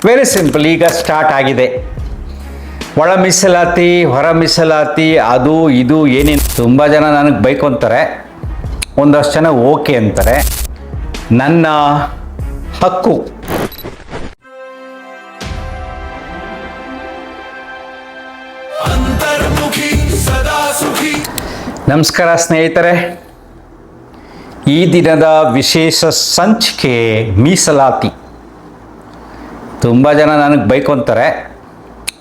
Very simple. ಈಗ start ಆಗಿದೆ ಒಳ ಮೀಸಲಾತಿ, ಹೊರ ಮೀಸಲಾತಿ, ಅದು ಇದು ಏನೇನು. ತುಂಬ ಜನ ನನಗೆ ಬೈಕೊಂತಾರೆ, ಒಂದಷ್ಟು ಜನ ಓಕೆ ಅಂತಾರೆ. ನನ್ನ ಹಕ್ಕು. ನಮಸ್ಕಾರ ಸ್ನೇಹಿತರೆ, ಈ ದಿನದ ವಿಶೇಷ ಸಂಚಿಕೆ ಮೀಸಲಾತಿ. ತುಂಬ ಜನ ನನಗೆ ಬೈಕೊಂತಾರೆ,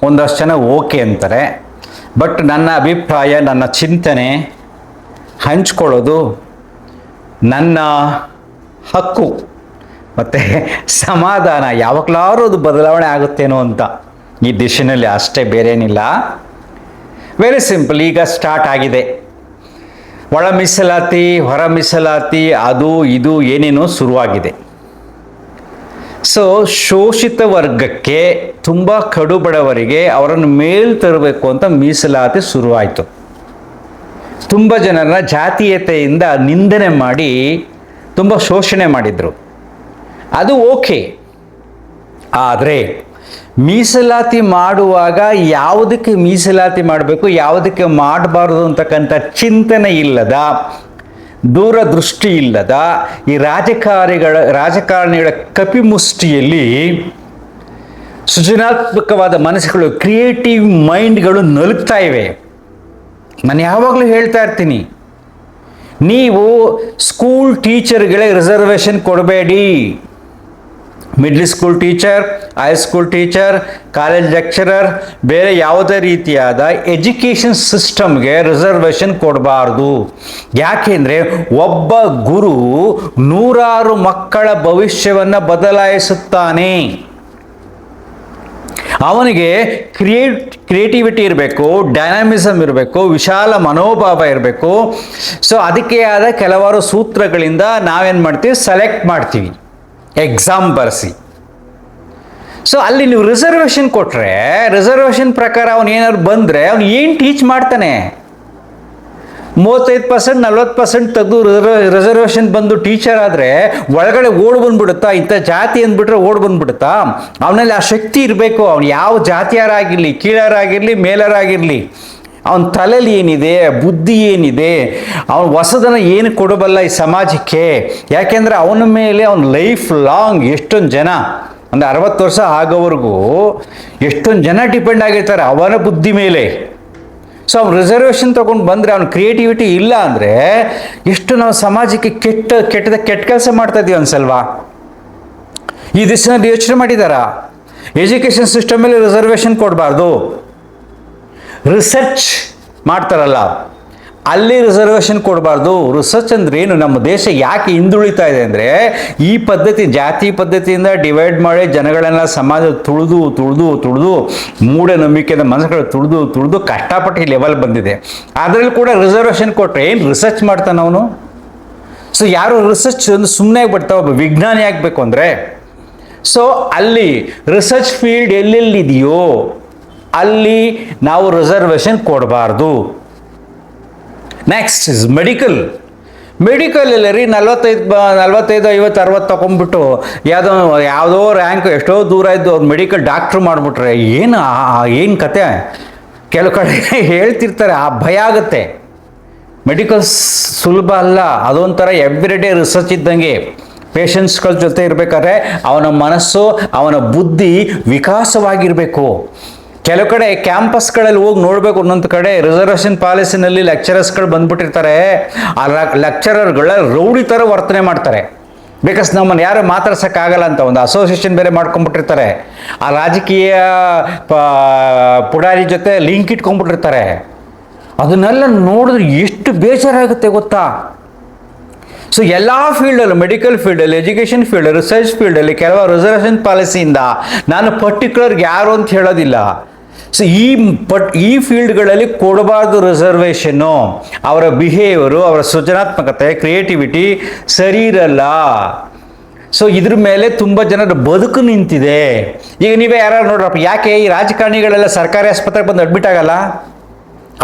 ಒಂದಷ್ಟು ಜನ ಓಕೆ ಅಂತಾರೆ. ಬಟ್ ನನ್ನ ಅಭಿಪ್ರಾಯ, ನನ್ನ ಚಿಂತನೆ ಹಂಚ್ಕೊಳ್ಳೋದು ನನ್ನ ಹಕ್ಕು ಮತ್ತು ಸಮಾಧಾನ. ಯಾವಾಗಲಾದ್ರೂ ಅದು ಬದಲಾವಣೆ ಆಗುತ್ತೇನೋ ಅಂತ ಈ ದಿಶೆಯಲ್ಲಿ, ಅಷ್ಟೇ, ಬೇರೇನಿಲ್ಲ. Very simple. ಈಗ ಸ್ಟಾರ್ಟ್ ಆಗಿದೆ ಒಳ ಮೀಸಲಾತಿ, ಹೊರ ಮೀಸಲಾತಿ, ಅದು ಇದು ಏನೇನೋ ಶುರುವಾಗಿದೆ. ಸೊ ಶೋಷಿತ ವರ್ಗಕ್ಕೆ, ತುಂಬ ಕಡುಬಡವರಿಗೆ ಅವರನ್ನು ಮೇಲ್ ತರಬೇಕು ಅಂತ ಮೀಸಲಾತಿ ಶುರುವಾಯಿತು. ತುಂಬ ಜನರನ್ನ ಜಾತೀಯತೆಯಿಂದ ನಿಂದನೆ ಮಾಡಿ ತುಂಬ ಶೋಷಣೆ ಮಾಡಿದರು. ಅದು ಓಕೆ. ಆದರೆ ಮೀಸಲಾತಿ ಮಾಡುವಾಗ ಯಾವುದಕ್ಕೆ ಮೀಸಲಾತಿ ಮಾಡಬೇಕು, ಯಾವುದಕ್ಕೆ ಮಾಡಬಾರ್ದು ಅಂತಕ್ಕಂಥ ಚಿಂತನೆ ಇಲ್ಲದ, ದೂರದೃಷ್ಟಿ ಇಲ್ಲದ ಈ ರಾಜಕಾರಣಿಗಳ ಕಪಿಮುಷ್ಟಿಯಲ್ಲಿ ಸೃಜನಾತ್ಮಕವಾದ ಮನಸ್ಸುಗಳು, ಕ್ರಿಯೇಟಿವ್ ಮೈಂಡ್ಗಳು ನಲುಗ್ತಾ ಇವೆ. ನಾನು ಯಾವಾಗಲೂ ಹೇಳ್ತಾ ಇರ್ತೀನಿ, ನೀವು ಸ್ಕೂಲ್ ಟೀಚರ್ಗಳೇ ರಿಸರ್ವೇಷನ್ ಕೊಡಬೇಡಿ. Middle school teacher, high school teacher, college lecturer, ಬೇರೆ ಯಾವುದೇ ರೀತಿಯಾದ ಎಜುಕೇಷನ್ ಸಿಸ್ಟಮ್ಗೆ ರಿಸರ್ವೇಷನ್ ಕೊಡಬಾರ್ದು. ಯಾಕೆಂದರೆ ಒಬ್ಬ ಗುರು ನೂರಾರು ಮಕ್ಕಳ ಭವಿಷ್ಯವನ್ನು ಬದಲಾಯಿಸುತ್ತಾನೆ. ಅವನಿಗೆ ಕ್ರಿಯೇಟಿವಿಟಿ ಇರಬೇಕು, ಡೈನಾಮಿಸಮ್ ಇರಬೇಕು, ವಿಶಾಲ ಮನೋಭಾವ ಇರಬೇಕು. ಸೊ ಅದಕ್ಕೆ ಆದ ಕೆಲವಾರು ಸೂತ್ರಗಳಿಂದ ನಾವೇನು ಮಾಡ್ತೀವಿ, ಸೆಲೆಕ್ಟ್ ಮಾಡ್ತೀವಿ, ಎಕ್ಸಾಮ್ ಬರೆಸಿ. ಸೊ ಅಲ್ಲಿ ನೀವು ರಿಸರ್ವೇಷನ್ ಕೊಟ್ಟರೆ, ರಿಸರ್ವೇಷನ್ ಪ್ರಕಾರ ಅವನು ಏನಾದ್ರು ಬಂದರೆ ಅವನು ಏನು ಟೀಚ್ ಮಾಡ್ತಾನೆ? 35%, 40% ತೆಗೆದು ರಿಸರ್ವೇಷನ್ ಬಂದು ಟೀಚರ್ ಆದರೆ ಒಳಗಡೆ ಓಡ್ ಬಂದ್ಬಿಡುತ್ತಾ? ಇಂಥ ಜಾತಿ ಅಂದ್ಬಿಟ್ರೆ ಓಡ್ ಬಂದ್ಬಿಡುತ್ತಾ? ಅವನಲ್ಲಿ ಆ ಶಕ್ತಿ ಇರಬೇಕು. ಅವನು ಯಾವ ಜಾತಿಯರಾಗಿರಲಿ, ಕೀಳರಾಗಿರಲಿ, ಮೇಲರಾಗಿರಲಿ, ಅವನ ತಲೆಯಲ್ಲಿ ಏನಿದೆ, ಬುದ್ಧಿ ಏನಿದೆ, ಅವನು ಹೊಸದನ್ನು ಏನು ಕೊಡಬಲ್ಲ ಈ ಸಮಾಜಕ್ಕೆ. ಯಾಕೆಂದರೆ ಅವನ ಮೇಲೆ ಅವನ ಲೈಫ್ ಲಾಂಗ್ ಎಷ್ಟೊಂದು ಜನ, ಅಂದರೆ 60 ವರ್ಷ ಆಗೋವರೆಗೂ ಎಷ್ಟೊಂದು ಜನ ಡಿಪೆಂಡ್ ಆಗಿರ್ತಾರೆ ಅವನ ಬುದ್ಧಿ ಮೇಲೆ. ಸೊ ಅವ್ನು ರಿಸರ್ವೇಷನ್ ತೊಗೊಂಡು ಬಂದರೆ, ಅವನ ಕ್ರಿಯೇಟಿವಿಟಿ ಇಲ್ಲ ಅಂದರೆ ಎಷ್ಟು ನಾವು ಸಮಾಜಕ್ಕೆ ಕೆಟ್ಟ ಕೆಲಸ ಮಾಡ್ತಾ ಇದ್ದೀವಿ ಅನ್ಸಲ್ವಾ? ಈ ದಿಶೆಯಲ್ಲಿ ಯೋಚನೆ ಮಾಡಿದಾರಾ? ಎಜುಕೇಷನ್ ಸಿಸ್ಟಮಲ್ಲಿ ರಿಸರ್ವೇಷನ್ ಕೊಡಬಾರ್ದು. ರಿಸರ್ಚ್ ಮಾಡ್ತಾರಲ್ಲ, ಅಲ್ಲಿ ರಿಸರ್ವೇಷನ್ ಕೊಡಬಾರ್ದು. ರಿಸರ್ಚ್ ಅಂದ್ರೆ ಏನು? ನಮ್ಮ ದೇಶ ಯಾಕೆ ಹಿಂದುಳಿತಾ ಇದೆ ಅಂದರೆ, ಈ ಪದ್ಧತಿ, ಜಾತಿ ಪದ್ಧತಿಯಿಂದ ಡಿವೈಡ್ ಮಾಡಿ ಜನಗಳೆಲ್ಲ ಸಮಾಜ ತುಳಿದು ಮೂಢನಂಬಿಕೆಯ ಮನಸ್ಸುಗಳು ತುಳಿದು ಕಷ್ಟಪಟ್ಟು ಈ ಲೆವೆಲ್ ಬಂದಿದೆ. ಅದರಲ್ಲಿ ಕೂಡ ರಿಸರ್ವೇಷನ್ ಕೊಟ್ಟರೆ ಏನು ರಿಸರ್ಚ್ ಮಾಡ್ತಾನೆ ಅವನು? ಸೊ ಯಾರು ರಿಸರ್ಚ್ ಒಂದು ಸುಮ್ಮನೆ ಆಗ್ಬಿಡ್ತಾವೆ, ಒಬ್ಬ ವಿಜ್ಞಾನಿ ಆಗಬೇಕು ಅಂದರೆ. ಸೊ ಅಲ್ಲಿ ರಿಸರ್ಚ್ ಫೀಲ್ಡ್ ಎಲ್ಲೆಲ್ಲಿದೆಯೋ ಅಲ್ಲಿ ನಾವು ರಿಸರ್ವೇಷನ್ ಕೊಡಬಾರ್ದು. ನೆಕ್ಸ್ಟ್ ಇಸ್ ಮೆಡಿಕಲ್ ಎಲ್ಲರಿ 45, 50, 60 ತಗೊಂಡ್ಬಿಟ್ಟು ಯಾವುದೋ ರ್ಯಾಂಕ್ ಎಷ್ಟೋ ದೂರ ಇದ್ದು ಅವ್ರು ಮೆಡಿಕಲ್ ಡಾಕ್ಟ್ರು ಮಾಡಿಬಿಟ್ರೆ ಏನು ಕತೆ? ಕೆಲವು ಕಡೆ ಹೇಳ್ತಿರ್ತಾರೆ, ಆ ಭಯ ಆಗುತ್ತೆ. ಮೆಡಿಕಲ್ ಸುಲಭ ಅಲ್ಲ, ಅದೊಂಥರ ಎವ್ರಿಡೇ ರಿಸರ್ಚ್ ಇದ್ದಂಗೆ. ಪೇಷಂಟ್ಸ್ಗಳ ಜೊತೆ ಇರಬೇಕಾದ್ರೆ ಅವನ ಮನಸ್ಸು, ಅವನ ಬುದ್ಧಿ ವಿಕಾಸವಾಗಿರಬೇಕು. ಕೆಲವು ಕಡೆ ಕ್ಯಾಂಪಸ್ಗಳಲ್ಲಿ ಹೋಗಿ ನೋಡಬೇಕು, ಒಂದೊಂದು ಕಡೆ ರಿಸರ್ವೇಷನ್ ಪಾಲಿಸಿನಲ್ಲಿ ಲೆಕ್ಚರರ್ಸ್ಗಳು ಬಂದ್ಬಿಟ್ಟಿರ್ತಾರೆ. ಆ ಲೆಕ್ಚರರ್ಗಳ ರೌಡಿ ಥರ ವರ್ತನೆ ಮಾಡ್ತಾರೆ. ಬಿಕಾಸ್ ನಮ್ಮನ್ನು ಯಾರು ಮಾತಾಡ್ಸೋಕ್ಕಾಗಲ್ಲ ಅಂತ ಒಂದು ಅಸೋಸಿಯೇಷನ್ ಬೇರೆ ಮಾಡ್ಕೊಂಡ್ಬಿಟ್ಟಿರ್ತಾರೆ. ಆ ರಾಜಕೀಯ ಪುಡಾರಿ ಜೊತೆ ಲಿಂಕ್ ಇಟ್ಕೊಂಡ್ಬಿಟ್ಟಿರ್ತಾರೆ. ಅದನ್ನೆಲ್ಲ ನೋಡಿದ್ರೆ ಎಷ್ಟು ಬೇಜಾರಾಗುತ್ತೆ ಗೊತ್ತಾ? ಸೊ ಎಲ್ಲ ಫೀಲ್ಡಲ್ಲೂ, ಮೆಡಿಕಲ್ ಫೀಲ್ಡಲ್ಲಿ, ಎಜುಕೇಷನ್ ಫೀಲ್ಡ್, ರಿಸರ್ಚ್ ಫೀಲ್ಡಲ್ಲಿ ಕೆಲವು ರಿಸರ್ವೇಷನ್ ಪಾಲಿಸಿಯಿಂದ, ನಾನು ಪರ್ಟಿಕ್ಯುಲರ್ಗೆ ಯಾರು ಅಂತ ಹೇಳೋದಿಲ್ಲ, ಸೊ ಈ ಫೀಲ್ಡ್ಗಳಲ್ಲಿ ಕೊಡಬಾರ್ದು ರಿಸರ್ವೇಷನ್ನು. ಅವರ ಬಿಹೇವಿಯರು, ಅವರ ಸೃಜನಾತ್ಮಕತೆ, ಕ್ರಿಯೇಟಿವಿಟಿ ಸರಿ ಇರಲ್ಲ. ಸೊ ಇದ್ರ ಮೇಲೆ ತುಂಬ ಜನರ ಬದುಕು ನಿಂತಿದೆ. ಈಗ ನೀವೇ ಯಾರು ನೋಡ್ರಪ್ಪ, ಯಾಕೆ ಈ ರಾಜಕಾರಣಿಗಳೆಲ್ಲ ಸರ್ಕಾರಿ ಆಸ್ಪತ್ರೆಗೆ ಬಂದು ಅಡ್ಮಿಟ್ ಆಗಲ್ಲ?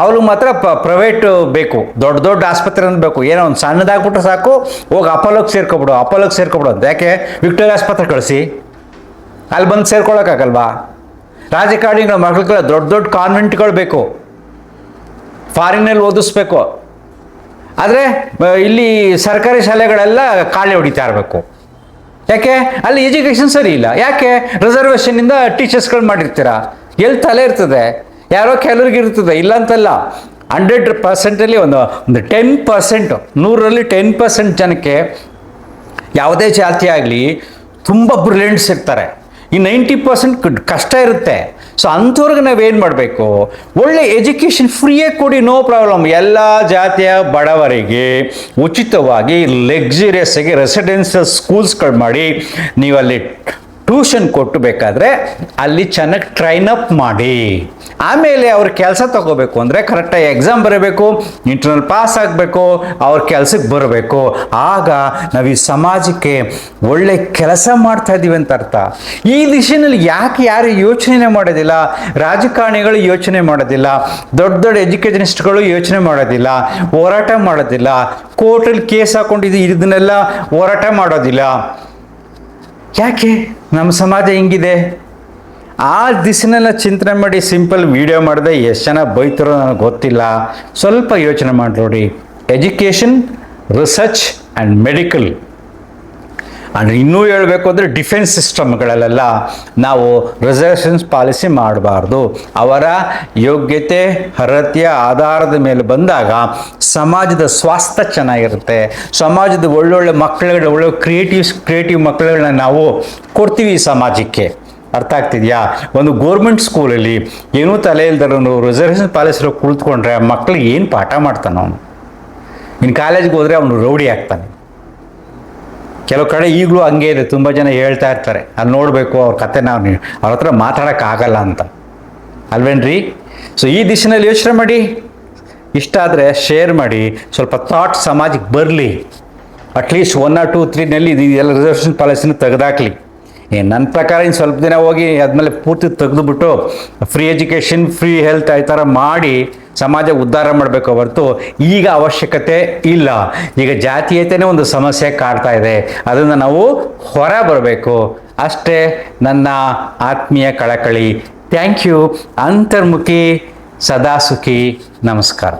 ಅವ್ರಿಗೆ ಮಾತ್ರ ಪ್ರೈವೇಟ್ ಬೇಕು, ದೊಡ್ಡ ದೊಡ್ಡ ಆಸ್ಪತ್ರೆ ಅಂತ ಬೇಕು. ಏನೋ ಒಂದು ಸಣ್ಣದಾಗ್ಬಿಟ್ರೆ ಸಾಕು, ಹೋಗಿ ಅಪೋಲೋಗೆ ಸೇರ್ಕೊಬಿಡು ಅಂತ. ಯಾಕೆ ವಿಕ್ಟೋರಿಯಾ ಆಸ್ಪತ್ರೆ ಕಳಿಸಿ, ಅಲ್ಲಿ ಬಂದು ಸೇರ್ಕೊಳ್ಳೋಕ್ಕಾಗಲ್ವಾ? ರಾಜಕಾರಣಿಗಳ ಮಕ್ಕಳು ದೊಡ್ಡ ದೊಡ್ಡ ಕಾನ್ವೆಂಟ್ಗಳು ಬೇಕು, ಫಾರಿನಲ್ಲಿ ಓದಿಸ್ಬೇಕು. ಆದರೆ ಇಲ್ಲಿ ಸರ್ಕಾರಿ ಶಾಲೆಗಳೆಲ್ಲ ಕಾಳೆ ಹೊಡಿತಾ ಇರಬೇಕು. ಯಾಕೆ? ಅಲ್ಲಿ ಎಜುಕೇಷನ್ ಸರಿ ಇಲ್ಲ. ಯಾಕೆ? ರಿಸರ್ವೇಷನ್ನಿಂದ ಟೀಚರ್ಸ್ಗಳು ಮಾಡಿರ್ತೀರಾ. ಎಲ್ಲಿ ತಲೆ ಇರ್ತದೆ? ಯಾರೋ ಕೆಲವ್ರಿಗೆ ಇರ್ತದೆ, ಇಲ್ಲ ಅಂತಲ್ಲ. 100%ಅಲ್ಲಿ ಒಂದು 10%, 100ರಲ್ಲಿ 10% ಜನಕ್ಕೆ ಯಾವುದೇ ಜಾತಿ ಆಗಲಿ ತುಂಬ ಬ್ರಿಲಿಯಂಟ್ಸ್ ಇರ್ತಾರೆ. ಈ 90% ಕಷ್ಟ ಇರುತ್ತೆ. ಸೊ ಅಂಥವ್ರಿಗೆ ನಾವೇನು ಮಾಡಬೇಕು? ಒಳ್ಳೆ ಎಜುಕೇಷನ್ ಫ್ರೀಯಾಗಿ ಕೊಡಿ, ನೋ ಪ್ರಾಬ್ಲಮ್. ಎಲ್ಲ ಜಾತಿಯ ಬಡವರಿಗೆ ಉಚಿತವಾಗಿ ಲಕ್ಸುರಿಯಸ್ ಆಗಿ ರೆಸಿಡೆನ್ಷಿಯಲ್ ಸ್ಕೂಲ್ಸ್ಗಳು ಮಾಡಿ ನೀವು ಅಲ್ಲಿ ಟ್ಯೂಷನ್ ಕೊಟ್ಟು ಬೇಕಾದರೆ ಅಲ್ಲಿ ಚೆನ್ನಾಗಿ ಟ್ರೈನ್ ಅಪ್ ಮಾಡಿ. ಆಮೇಲೆ ಅವ್ರ ಕೆಲಸ ತಗೋಬೇಕು ಅಂದರೆ ಕರೆಕ್ಟಾಗಿ ಎಕ್ಸಾಮ್ ಬರಬೇಕು, ಇಂಟರ್ನಲ್ ಪಾಸ್ ಆಗಬೇಕು, ಅವ್ರ ಕೆಲಸಕ್ಕೆ ಬರಬೇಕು. ಆಗ ನಾವು ಈ ಸಮಾಜಕ್ಕೆ ಒಳ್ಳೆ ಕೆಲಸ ಮಾಡ್ತಾ ಇದ್ದೀವಿ ಅಂತ ಅರ್ಥ. ಈ ದಿಶೆಯಲ್ಲಿ ಯಾರು ಯೋಚನೆ ಮಾಡೋದಿಲ್ಲ? ರಾಜಕಾರಣಿಗಳು ಯೋಚನೆ ಮಾಡೋದಿಲ್ಲ, ದೊಡ್ಡ ದೊಡ್ಡ ಎಜುಕೇಷನಿಸ್ಟ್ಗಳು ಯೋಚನೆ ಮಾಡೋದಿಲ್ಲ, ಹೋರಾಟ ಮಾಡೋದಿಲ್ಲ, ಕೋರ್ಟಲ್ಲಿ ಕೇಸ್ ಹಾಕೊಂಡಿದ್ದು ಇದನ್ನೆಲ್ಲ ಹೋರಾಟ ಮಾಡೋದಿಲ್ಲ. ಯಾಕೆ ನಮ್ಮ ಸಮಾಜ ಹಿಂಗಿದೆ? ಆ ದಿಸೆನೆಲ್ಲ ಚಿಂತನೆ ಮಾಡಿ ಸಿಂಪಲ್ ವಿಡಿಯೋ ಮಾಡಿದೆ. ಎಷ್ಟು ಜನ ಬೈತಾರೋ ನನಗೆ ಗೊತ್ತಿಲ್ಲ. ಸ್ವಲ್ಪ ಯೋಚನೆ ಮಾಡಿ ನೋಡಿ. ಎಜುಕೇಷನ್, ರಿಸರ್ಚ್ ಆ್ಯಂಡ್ ಮೆಡಿಕಲ್, ಅಂದರೆ ಇನ್ನೂ ಹೇಳಬೇಕು ಅಂದರೆ ಡಿಫೆನ್ಸ್ ಸಿಸ್ಟಮ್ಗಳಲ್ಲೆಲ್ಲ ನಾವು ರಿಸರ್ವೇಷನ್ಸ್ ಪಾಲಿಸಿ ಮಾಡಬಾರ್ದು. ಅವರ ಯೋಗ್ಯತೆ ಅರ್ಹತೆಯ ಆಧಾರದ ಮೇಲೆ ಬಂದಾಗ ಸಮಾಜದ ಸ್ವಾಸ್ಥ್ಯ ಚೆನ್ನಾಗಿರುತ್ತೆ. ಸಮಾಜದ ಒಳ್ಳೊಳ್ಳೆ ಮಕ್ಕಳುಗಳು, ಒಳ್ಳೆ ಕ್ರಿಯೇಟಿವ್ ಮಕ್ಕಳುಗಳನ್ನ ನಾವು ಕೊಡ್ತೀವಿ ಈ ಸಮಾಜಕ್ಕೆ. ಅರ್ಥ ಆಗ್ತಿದೆಯಾ? ಒಂದು ಗೋರ್ಮೆಂಟ್ ಸ್ಕೂಲಲ್ಲಿ ಏನೂ ತಲೆ ಇಲ್ದರನು ರಿಸರ್ವೇಷನ್ ಪಾಲಿಸಿರೋ ಕುಳಿತುಕೊಂಡ್ರೆ ಆ ಮಕ್ಕಳಿಗೆ ಏನು ಪಾಠ ಮಾಡ್ತಾನೆ ಅವನು? ಇನ್ನು ಕಾಲೇಜ್ಗೆ ಹೋದರೆ ಅವನು ರೌಡಿ ಆಗ್ತಾನೆ. ಕೆಲವು ಕಡೆ ಈಗಲೂ ಹಂಗೆ ಇದೆ. ತುಂಬ ಜನ ಹೇಳ್ತಾ ಇರ್ತಾರೆ, ಅಲ್ಲಿ ನೋಡಬೇಕು ಅವ್ರ ಕತೆ, ನಾವು ಅವ್ರ ಹತ್ರ ಮಾತಾಡೋಕ್ಕಾಗಲ್ಲ ಅಂತ, ಅಲ್ವೇನ್ರಿ? ಸೊ ಈ ದಿಶೆಯಲ್ಲಿ ಯೋಚನೆ ಮಾಡಿ. ಇಷ್ಟ ಆದರೆ ಶೇರ್ ಮಾಡಿ, ಸ್ವಲ್ಪ ಥಾಟ್ ಸಮಾಜಕ್ಕೆ ಬರಲಿ. ಅಟ್ಲೀಸ್ಟ್ 1 or 2 or 3ನಲ್ಲಿ ಇದೆಲ್ಲ ರಿಸರ್ವೇಷನ್ ಪಾಲಿಸಿನ ತೆಗೆದಾಕಲಿ. ನನ್ನ ಪ್ರಕಾರ ಇನ್ನು ಸ್ವಲ್ಪ ದಿನ ಹೋಗಿ ಆದಮೇಲೆ ಪೂರ್ತಿ ತೆಗೆದುಬಿಟ್ಟು ಫ್ರೀ ಎಜುಕೇಷನ್, ಫ್ರೀ ಹೆಲ್ತ್ ಈ ಥರ ಮಾಡಿ ಸಮಾಜ ಉದ್ಧಾರ ಮಾಡಬೇಕು ಹೊರತು ಈಗ ಅವಶ್ಯಕತೆ ಇಲ್ಲ. ಈಗ ಜಾತೀಯತೆಯೇ ಒಂದು ಸಮಸ್ಯೆ ಕಾಡ್ತಾ ಇದೆ, ಅದನ್ನು ನಾವು ಹೊರ ಬರಬೇಕು ಅಷ್ಟೇ. ನನ್ನ ಆತ್ಮೀಯ ಕಳಕಳಿ. Thank you. ಅಂತರ್ಮುಖಿ, ಸದಾ ಸುಖಿ. ನಮಸ್ಕಾರ.